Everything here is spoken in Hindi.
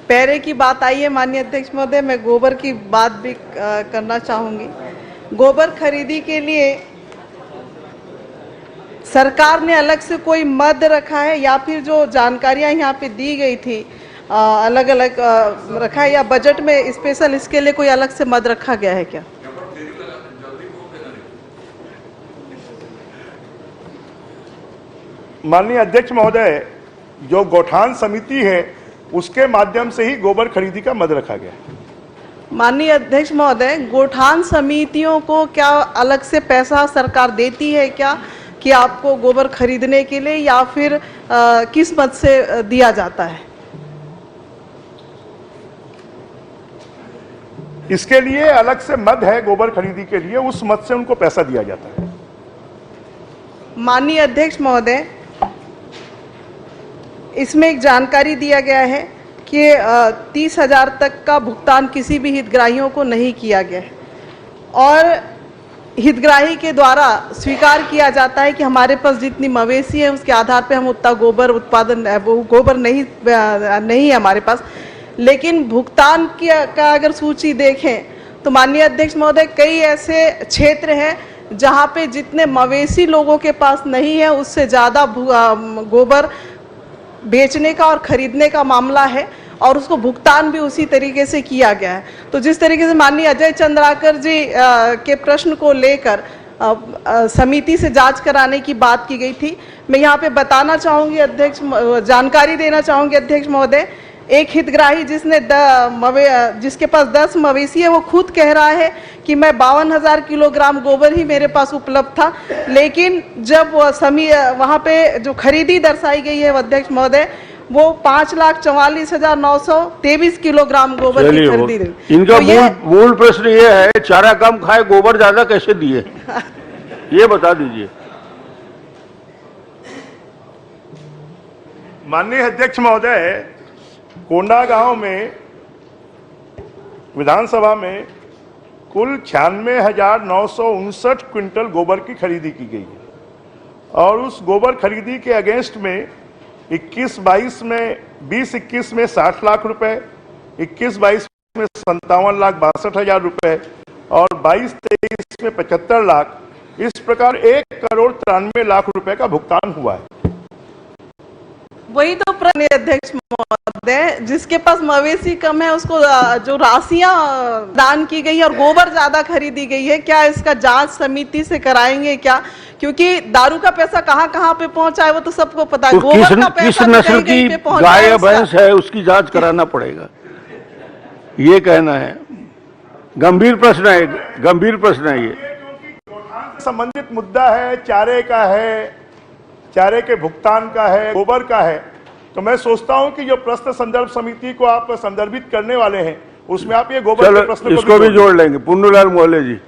पैरे की बात आई है माननीय अध्यक्ष महोदय, मैं गोबर की बात भी करना चाहूंगी। गोबर खरीदी के लिए सरकार ने अलग से कोई मद रखा है या फिर जो जानकारियां यहाँ पे दी गई थी अलग अलग रखा है, या बजट में स्पेशल इसके लिए कोई अलग से मद रखा गया है क्या? माननीय अध्यक्ष महोदय, जो गौठान समिति है उसके माध्यम से ही गोबर खरीदी का मद रखा गया है। माननीय अध्यक्ष महोदय, गौठान समितियों को क्या अलग से पैसा सरकार देती है क्या कि आपको गोबर खरीदने के लिए, या फिर किस मद से दिया जाता है? इसके लिए अलग से मद है, गोबर खरीदी के लिए उस मद से उनको पैसा दिया जाता है। माननीय अध्यक्ष महोदय, इसमें एक जानकारी दिया गया है कि 30,000 तक का भुगतान किसी भी हितग्राहियों को नहीं किया गया है और हितग्राही के द्वारा स्वीकार किया जाता है कि हमारे पास जितनी मवेशी है उसके आधार पे हम उतना गोबर उत्पादन, वो गोबर नहीं है हमारे पास। लेकिन भुगतान का अगर सूची देखें तो माननीय अध्यक्ष महोदय, कई ऐसे क्षेत्र हैं जहां पे जितने मवेशी लोगों के पास नहीं है उससे ज़्यादा गोबर बेचने का और खरीदने का मामला है और उसको भुगतान भी उसी तरीके से किया गया है। तो जिस तरीके से माननीय अजय चंद्राकर जी के प्रश्न को लेकर समिति से जांच कराने की बात की गई थी, मैं यहाँ पे बताना चाहूँगी अध्यक्ष, जानकारी देना चाहूँगी अध्यक्ष महोदय, एक हितग्राही जिसके पास 10 मवेशी है वो खुद कह रहा है कि मैं 52,000 किलोग्राम गोबर ही मेरे पास उपलब्ध था, लेकिन जब वहाँ पे जो खरीदी दर्शाई गई है अध्यक्ष महोदय, वो 5,44,923 किलोग्राम गोबर की खरीदी। इनका तो मूल प्रश्न ये है, चारा कम खाए गोबर ज्यादा कैसे दिए? ये बता दीजिए। माननीय अध्यक्ष महोदय, कोंडागांव में विधानसभा में कुल 96,959 क्विंटल गोबर की खरीदी की गई है और उस गोबर खरीदी के अगेंस्ट में 21-22 में 20-21 में 60 लाख रुपए, 21-22 में 57,62,000 रुपए और 22-23 में 75 लाख, इस प्रकार 1,93,00,000 रुपए का भुगतान हुआ है। वही तो अध्यक्ष महोदय, जिसके पास मवेशी कम है उसको जो राशियां दान की गई और गोबर ज्यादा खरीदी गई है, क्या इसका जांच समिति से कराएंगे क्या? क्योंकि दारू का पैसा कहाँ कहाँ पे पहुंचा है वो तो सबको पता है। तो गोबर का पैसा किस नस्ल की गाय या भैंस है उसकी जांच कराना पड़ेगा, ये कहना है। गंभीर प्रश्न है, गंभीर प्रश्न है ये। संबंधित मुद्दा है, चारे का है, चारे के भुगतान का है, गोबर का है, तो मैं सोचता हूं कि जो प्रश्न संदर्भ समिति को आप संदर्भित करने वाले हैं उसमें आप ये गोबर के प्रश्न इसको भी जोड़ लेंगे। पुन्नूलाल मोहल्ले जी।